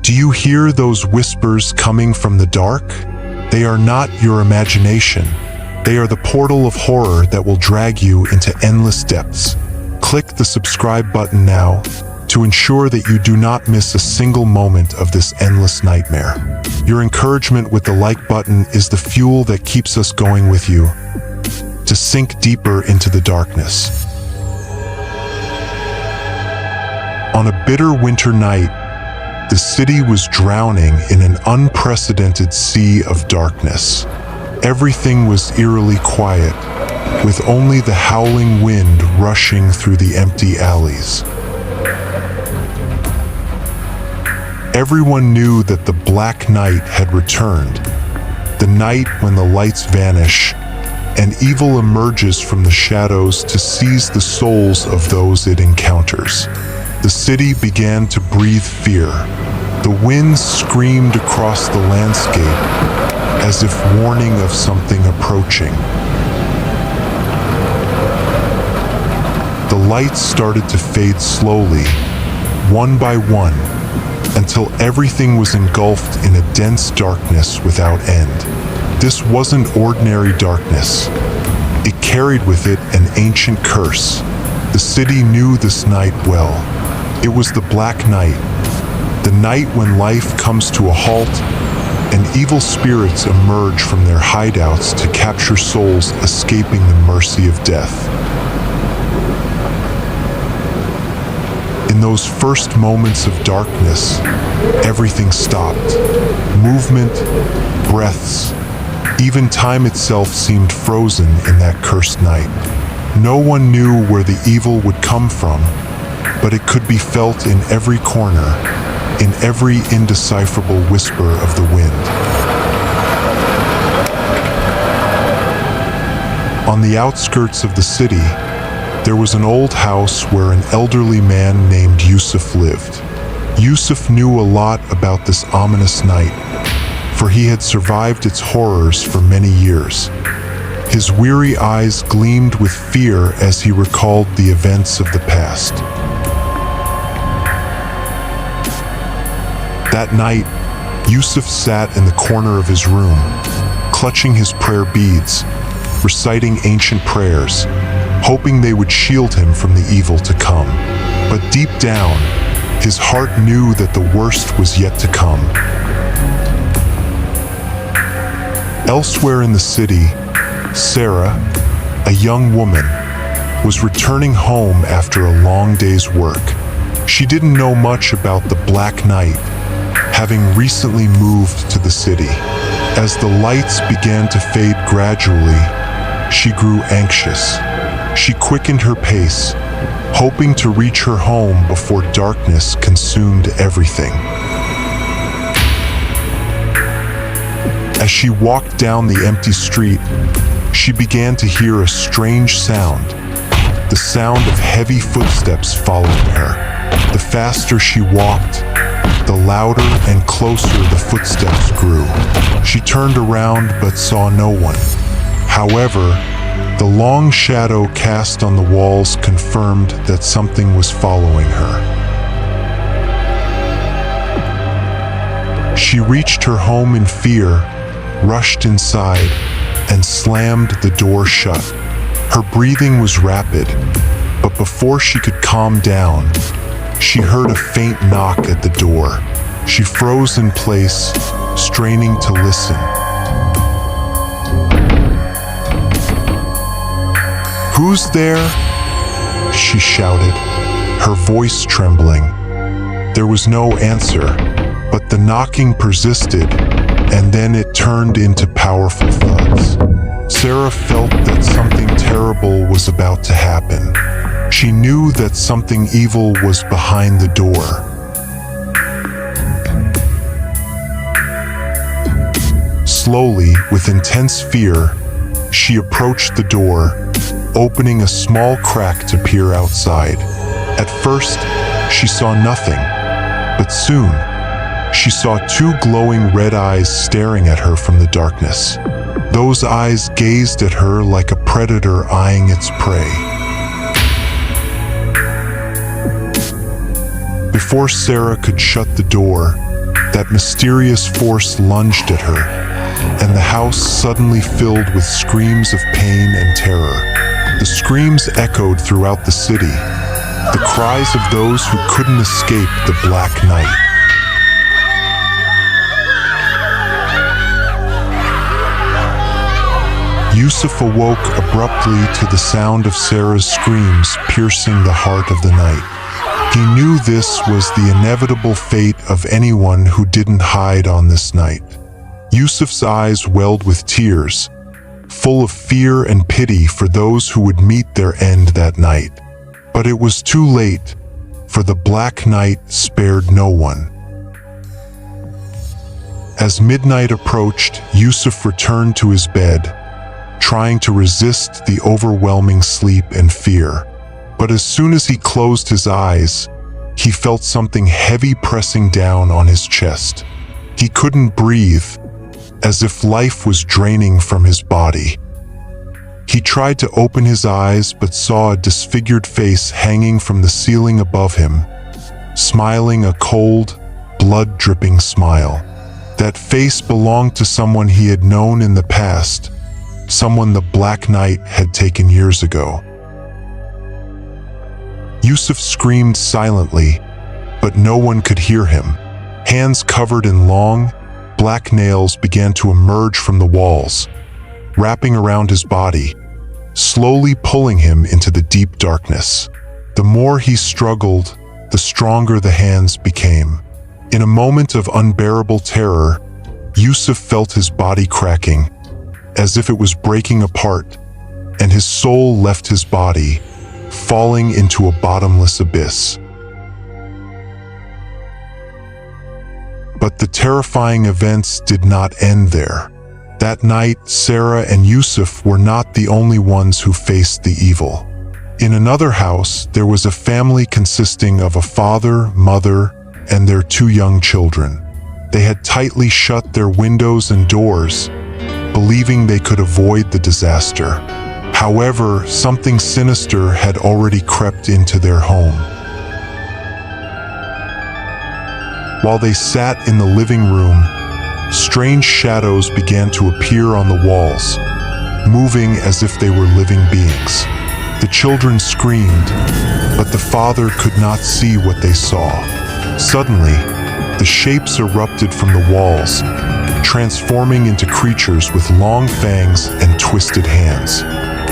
Do you hear those whispers coming from the dark? They are not your imagination. They are the portal of horror that will drag you into endless depths. Click the subscribe button now to ensure that you do not miss a single moment of this endless nightmare. Your encouragement with the like button is the fuel that keeps us going with you to sink deeper into the darkness. On a bitter winter night, the city was drowning in an unprecedented sea of darkness. Everything was eerily quiet, with only the howling wind rushing through the empty alleys. Everyone knew that the Black Night had returned, the night when the lights vanish and evil emerges from the shadows to seize the souls of those it encounters. The city began to breathe fear. The winds screamed across the landscape as if warning of something approaching. The lights started to fade slowly, one by one, until everything was engulfed in a dense darkness without end. This wasn't ordinary darkness. It carried with it an ancient curse. The city knew this night well. It was the Black Night, the night when life comes to a halt and evil spirits emerge from their hideouts to capture souls escaping the mercy of death. In those first moments of darkness, everything stopped. Movement, breaths, even time itself seemed frozen in that cursed night. No one knew where the evil would come from, but it could be felt in every corner, in every indecipherable whisper of the wind. On the outskirts of the city, there was an old house where an elderly man named Youssef lived. Youssef knew a lot about this ominous night, for he had survived its horrors for many years. His weary eyes gleamed with fear as he recalled the events of the past. That night, Youssef sat in the corner of his room, clutching his prayer beads, reciting ancient prayers, hoping they would shield him from the evil to come. But deep down, his heart knew that the worst was yet to come. Elsewhere in the city, Sarah, a young woman, was returning home after a long day's work. She didn't know much about the Black Night, having recently moved to the city. As the lights began to fade gradually, she grew anxious. She quickened her pace, hoping to reach her home before darkness consumed everything. As she walked down the empty street, she began to hear a strange sound, the sound of heavy footsteps following her. The faster she walked, the louder and closer the footsteps grew. She turned around but saw no one. However, the long shadow cast on the walls confirmed that something was following her. She reached her home in fear, rushed inside, and slammed the door shut. Her breathing was rapid, but before she could calm down, she heard a faint knock at the door. She froze in place, straining to listen. "Who's there?" she shouted, her voice trembling. There was no answer, but the knocking persisted, and then it turned into powerful thuds. Sarah felt that something terrible was about to happen. She knew that something evil was behind the door. Slowly, with intense fear, she approached the door, opening a small crack to peer outside. At first, she saw nothing, but soon, she saw two glowing red eyes staring at her from the darkness. Those eyes gazed at her like a predator eyeing its prey. Before Sarah could shut the door, that mysterious force lunged at her, and the house suddenly filled with screams of pain and terror. The screams echoed throughout the city, the cries of those who couldn't escape the Black Night. Youssef awoke abruptly to the sound of Sarah's screams piercing the heart of the night. He knew this was the inevitable fate of anyone who didn't hide on this night. Youssef's eyes welled with tears, full of fear and pity for those who would meet their end that night. But it was too late, for the Black Night spared no one. As midnight approached, Youssef returned to his bed, trying to resist the overwhelming sleep and fear. But as soon as he closed his eyes, he felt something heavy pressing down on his chest. He couldn't breathe, as if life was draining from his body. He tried to open his eyes but saw a disfigured face hanging from the ceiling above him, smiling a cold, blood-dripping smile. That face belonged to someone he had known in the past, someone the Black Night had taken years ago. Youssef screamed silently, but no one could hear him. Hands covered in long, black nails began to emerge from the walls, wrapping around his body, slowly pulling him into the deep darkness. The more he struggled, the stronger the hands became. In a moment of unbearable terror, Youssef felt his body cracking, as if it was breaking apart, and his soul left his body, falling into a bottomless abyss. But the terrifying events did not end there. That night, Sarah and Youssef were not the only ones who faced the evil. In another house, there was a family consisting of a father, mother, and their 2 young children. They had tightly shut their windows and doors, believing they could avoid the disaster. However, something sinister had already crept into their home. While they sat in the living room, strange shadows began to appear on the walls, moving as if they were living beings. The children screamed, but the father could not see what they saw. Suddenly, the shapes erupted from the walls, transforming into creatures with long fangs and twisted hands.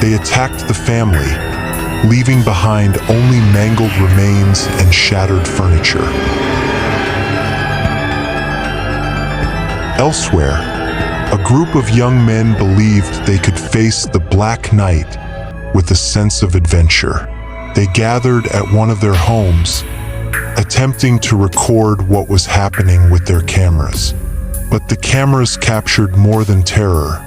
They attacked the family, leaving behind only mangled remains and shattered furniture. Elsewhere, a group of young men believed they could face the Black Night with a sense of adventure. They gathered at one of their homes, attempting to record what was happening with their cameras. But the cameras captured more than terror.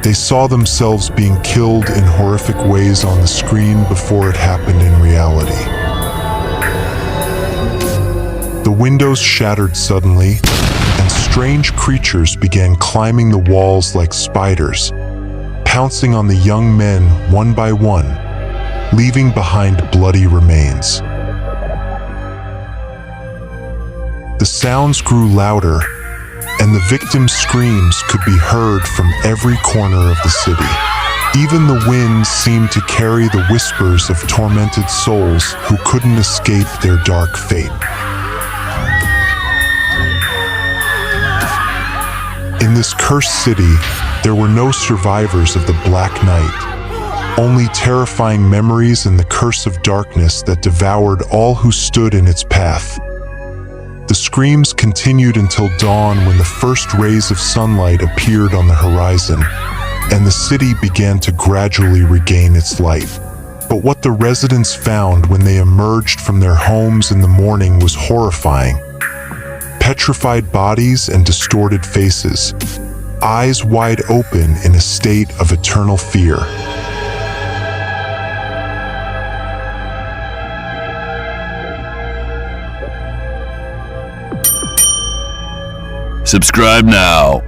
They saw themselves being killed in horrific ways on the screen before it happened in reality. The windows shattered suddenly, and strange creatures began climbing the walls like spiders, pouncing on the young men one by one, leaving behind bloody remains. The sounds grew louder, and the victims' screams could be heard from every corner of the city. Even the wind seemed to carry the whispers of tormented souls who couldn't escape their dark fate. In this cursed city, there were no survivors of the Black Night, only terrifying memories and the curse of darkness that devoured all who stood in its path. The screams continued until dawn, when the first rays of sunlight appeared on the horizon, and the city began to gradually regain its light. But what the residents found when they emerged from their homes in the morning was horrifying. Petrified bodies and distorted faces, eyes wide open in a state of eternal fear. Subscribe now.